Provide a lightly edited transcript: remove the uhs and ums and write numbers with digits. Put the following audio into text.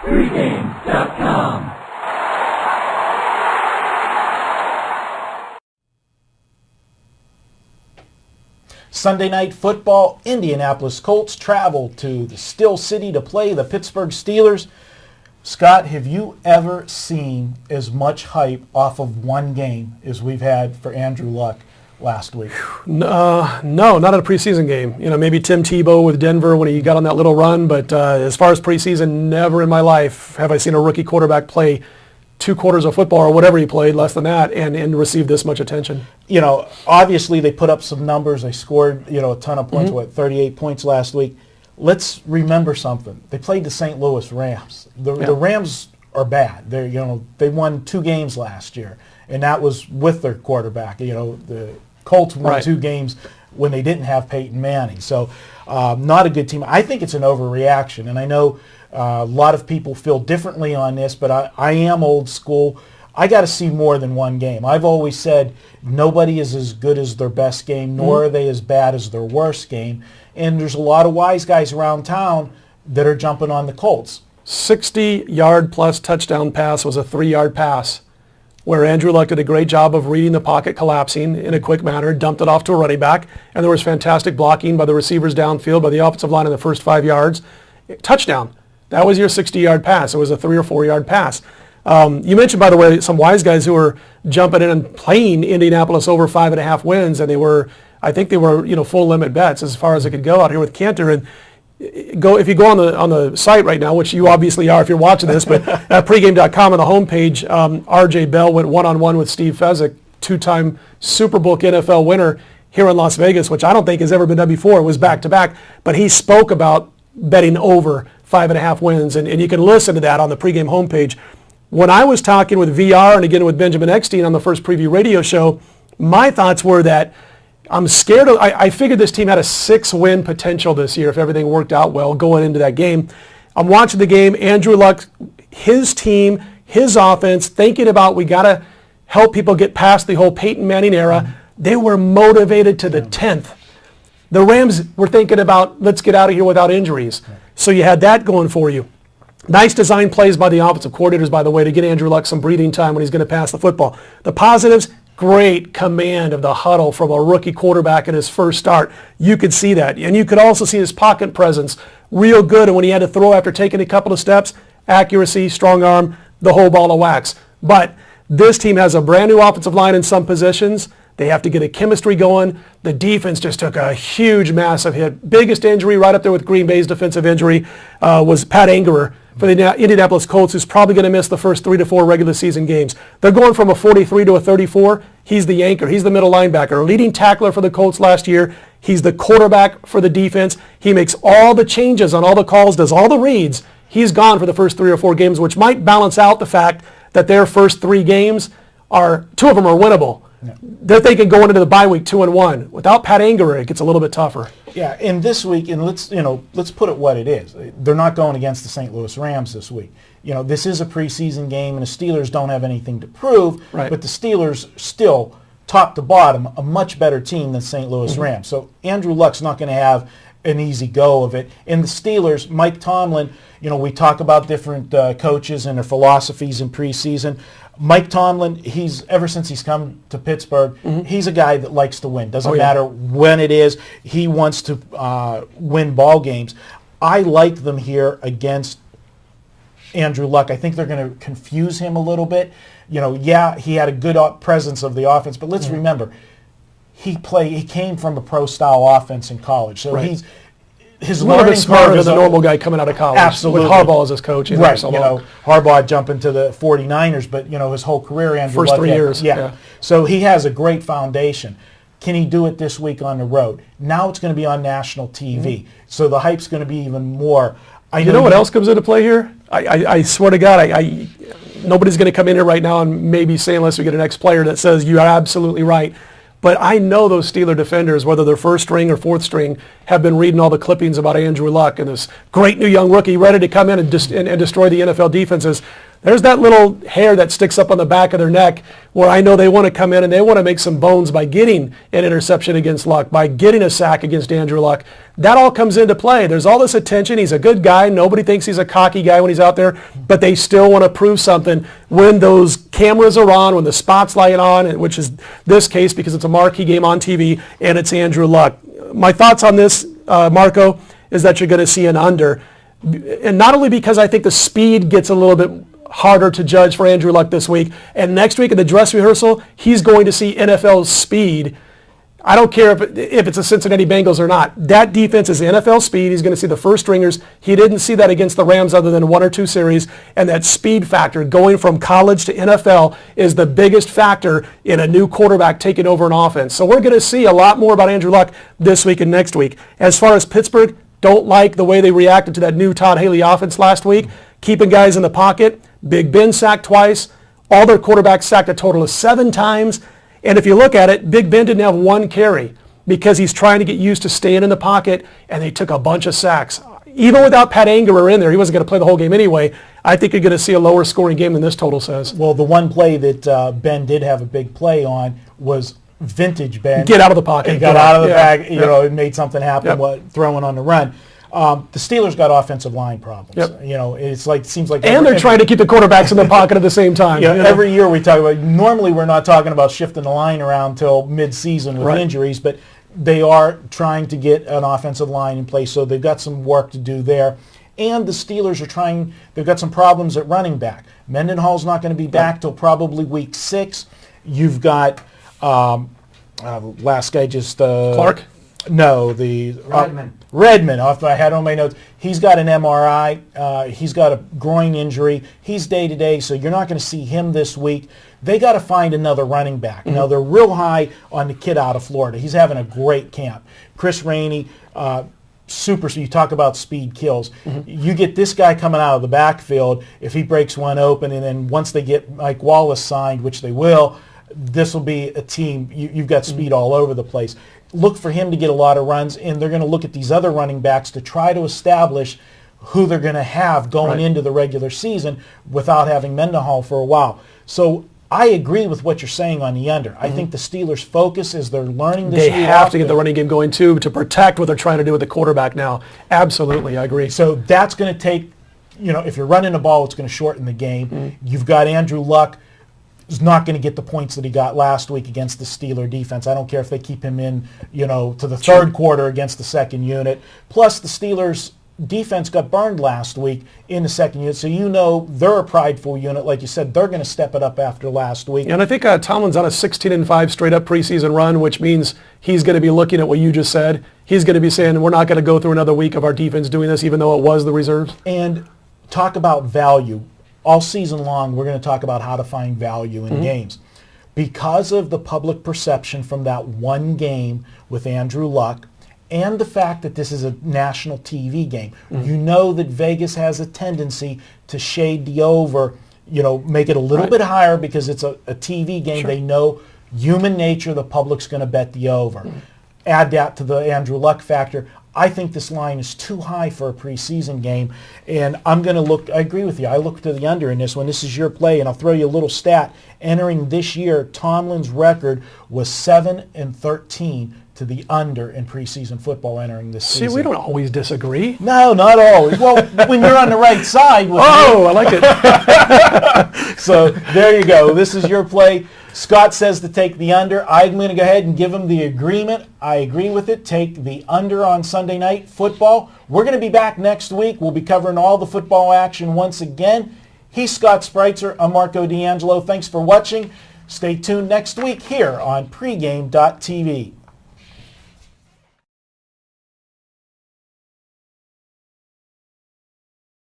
Pregame.com. Sunday night football, Indianapolis Colts travel to the Still City to play the Pittsburgh Steelers. Scott, have you ever seen as much hype off of one game as we've had for Andrew Luck last week? No, not at a preseason game. You know, maybe Tim Tebow with Denver when he got on that little run, but as far as preseason, never in my life have I seen a rookie quarterback play 2 quarters of football or whatever he played, less than that, and receive this much attention. You know, obviously they put up some numbers. They scored, a ton of points, 38 points last week. Let's remember something. They played the St. Louis Rams. The Rams are bad. They won 2 games last year, and that was with their quarterback. The Colts won 2 games when they didn't have Peyton Manning. So not a good team. I think it's an overreaction, and I know a lot of people feel differently on this, but I am old school. I got to see more than one game. I've always said nobody is as good as their best game, nor are they as bad as their worst game. And there's a lot of wise guys around town that are jumping on the Colts. 60-yard-plus touchdown pass was a 3-yard pass where Andrew Luck did a great job of reading the pocket collapsing in a quick manner, dumped it off to a running back, and there was fantastic blocking by the receivers downfield, by the offensive line in the first 5 yards. Touchdown. That was your 60-yard pass. It was a 3 or 4-yard pass. You mentioned, by the way, some wise guys who were jumping in and playing Indianapolis over 5.5 wins, and I think they were full limit bets as far as it could go out here with Cantor. And if you go on the site right now, which you obviously are if you're watching this, but at pregame.com on the homepage, R.J. Bell went one-on-one with Steve Fezzik, 2-time Superbook NFL winner here in Las Vegas, which I don't think has ever been done before. It was back-to-back, but he spoke about betting over 5.5 wins, and you can listen to that on the pregame homepage. When I was talking with VR and again with Benjamin Eckstein on the first preview radio show, my thoughts were that I'm scared of, I figured this team had a 6-win potential this year if everything worked out well going into that game. I'm watching the game, Andrew Luck, his team, his offense, thinking about we got to help people get past the whole Peyton Manning era. They were motivated to the 10th. The Rams were thinking about let's get out of here without injuries. So you had that going for you. Nice design plays by the offensive coordinators, by the way, to get Andrew Luck some breathing time when he's going to pass the football. The positives, great command of the huddle from a rookie quarterback in his first start. You could see that. And you could also see his pocket presence real good. And when he had to throw after taking a couple of steps, accuracy, strong arm, the whole ball of wax. But this team has a brand new offensive line in some positions. They have to get a chemistry going. The defense just took a huge, massive hit. Biggest injury right up there with Green Bay's defensive injury was Pat Angerer for the Indianapolis Colts, who's probably going to miss the first 3 to 4 regular season games. They're going from a 43 to a 34. He's the anchor. He's the middle linebacker. Leading tackler for the Colts last year. He's the quarterback for the defense. He makes all the changes on all the calls, does all the reads. He's gone for the first 3 or 4 games, which might balance out the fact that their first 3 games 2 of them are winnable. Yeah. They're thinking going into the bye week 2-1. Without Pat Angerer, it gets a little bit tougher. Yeah, and this week, and let's put it what it is. They're not going against the St. Louis Rams this week. This is a preseason game, and the Steelers don't have anything to prove. Right. But the Steelers still, top to bottom, a much better team than St. Louis Rams. So Andrew Luck's not going to have an easy go of it. And the Steelers, Mike Tomlin, we talk about different coaches and their philosophies in preseason. Mike Tomlin, ever since he's come to Pittsburgh, he's a guy that likes to win. Doesn't matter when it is. He wants to win ball games. I like them here against Andrew Luck. I think they're going to confuse him a little bit. He had a good presence of the offense, but let's remember, he came from a pro-style offense in college, so his a little bit smarter than the normal guy coming out of college. Absolutely. With Harbaugh as his coach. Right. Harbaugh jumping to the 49ers, but, his whole career, Andrew Luck. First 3 years. Yeah. So he has a great foundation. Can he do it this week on the road? Now it's going to be on national TV. So the hype's going to be even more. You know what else comes into play here? I swear to God, nobody's going to come in here right now and maybe say, unless we get an ex-player that says you are absolutely right. But I know those Steeler defenders, whether they're first string or fourth string, have been reading all the clippings about Andrew Luck and this great new young rookie ready to come in and destroy the NFL defenses. There's that little hair that sticks up on the back of their neck where I know they want to come in and they want to make some bones by getting an interception against Luck, by getting a sack against Andrew Luck. That all comes into play. There's all this attention. He's a good guy. Nobody thinks he's a cocky guy when he's out there, but they still want to prove something when those cameras are on, when the spotlight on, which is this case because it's a marquee game on TV, and it's Andrew Luck. My thoughts on this, Marco, is that you're going to see an under. And not only because I think the speed gets a little bit harder to judge for Andrew Luck this week, and next week in the dress rehearsal, he's going to see NFL speed. I don't care if it's the Cincinnati Bengals or not. That defense is NFL speed. He's going to see the first stringers. He didn't see that against the Rams other than 1 or 2 series, and that speed factor going from college to NFL is the biggest factor in a new quarterback taking over an offense. So we're going to see a lot more about Andrew Luck this week and next week. As far as Pittsburgh, don't like the way they reacted to that new Todd Haley offense last week, keeping guys in the pocket. Big Ben sacked twice. All their quarterbacks sacked a total of 7 times. And if you look at it, Big Ben didn't have 1 carry because he's trying to get used to staying in the pocket, and they took a bunch of sacks. Even without Pat Angerer in there, he wasn't going to play the whole game anyway. I think you're going to see a lower scoring game than this total says. Well, the one play that Ben did have a big play on was vintage Ben. Get out of the pocket. He got out of the bag, and made something happen, throwing on the run. The Steelers got offensive line problems. It seems like, and they're trying to keep the quarterbacks in the pocket at the same time. Every year we talk about. Normally, we're not talking about shifting the line around till mid-season with injuries, but they are trying to get an offensive line in place. So they've got some work to do there. And the Steelers are trying. They've got some problems at running back. Mendenhall's not going to be back till probably week 6. You've got last guy just Clark. No, the Redmond, off I had on my notes. He's got an MRI. He's got a groin injury. He's day-to-day, so you're not going to see him this week. They got to find another running back. Now, they're real high on the kid out of Florida. He's having a great camp. Chris Rainey, super. So you talk about speed kills. You get this guy coming out of the backfield. If he breaks one open, and then once they get Mike Wallace signed, which they will, this will be a team. You've got speed all over the place. Look for him to get a lot of runs, and they're going to look at these other running backs to try to establish who they're going to have going into the regular season without having Mendenhall for a while. So I agree with what you're saying on the under. I think the Steelers' focus is they're learning this. They have to get the running game going too to protect what they're trying to do with the quarterback now. Absolutely, I agree. So that's going to take, if you're running the ball, it's going to shorten the game. You've got Andrew Luck. Is not going to get the points that he got last week against the Steeler defense. I don't care if they keep him in, to the third quarter against the second unit. Plus, the Steelers defense got burned last week in the second unit, so they're a prideful unit. Like you said, they're going to step it up after last week. And I think Tomlin's on a 16-5 straight-up preseason run, which means he's going to be looking at what you just said. He's going to be saying, we're not going to go through another week of our defense doing this, even though it was the reserves. And talk about value. All season long, we're going to talk about how to find value in games. Because of the public perception from that one game with Andrew Luck and the fact that this is a national TV game, you know that Vegas has a tendency to shade the over, make it a little bit higher because it's a TV game. They know human nature, the public's going to bet the over. Add that to the Andrew Luck factor. I think this line is too high for a preseason game, and I'm going to look. I agree with you. I look to the under in this one. This is your play, and I'll throw you a little stat. Entering this year, Tomlin's record was 7-13 to the under in preseason football entering this season. See, we don't always disagree. No, not always. Well, when you're on the right side. I like it. So there you go. This is your play. Scott says to take the under. I'm going to go ahead and give him the agreement. I agree with it. Take the under on Sunday Night Football. We're going to be back next week. We'll be covering all the football action once again. He's Scott Spreitzer. I'm Marco D'Angelo. Thanks for watching. Stay tuned next week here on pregame.tv.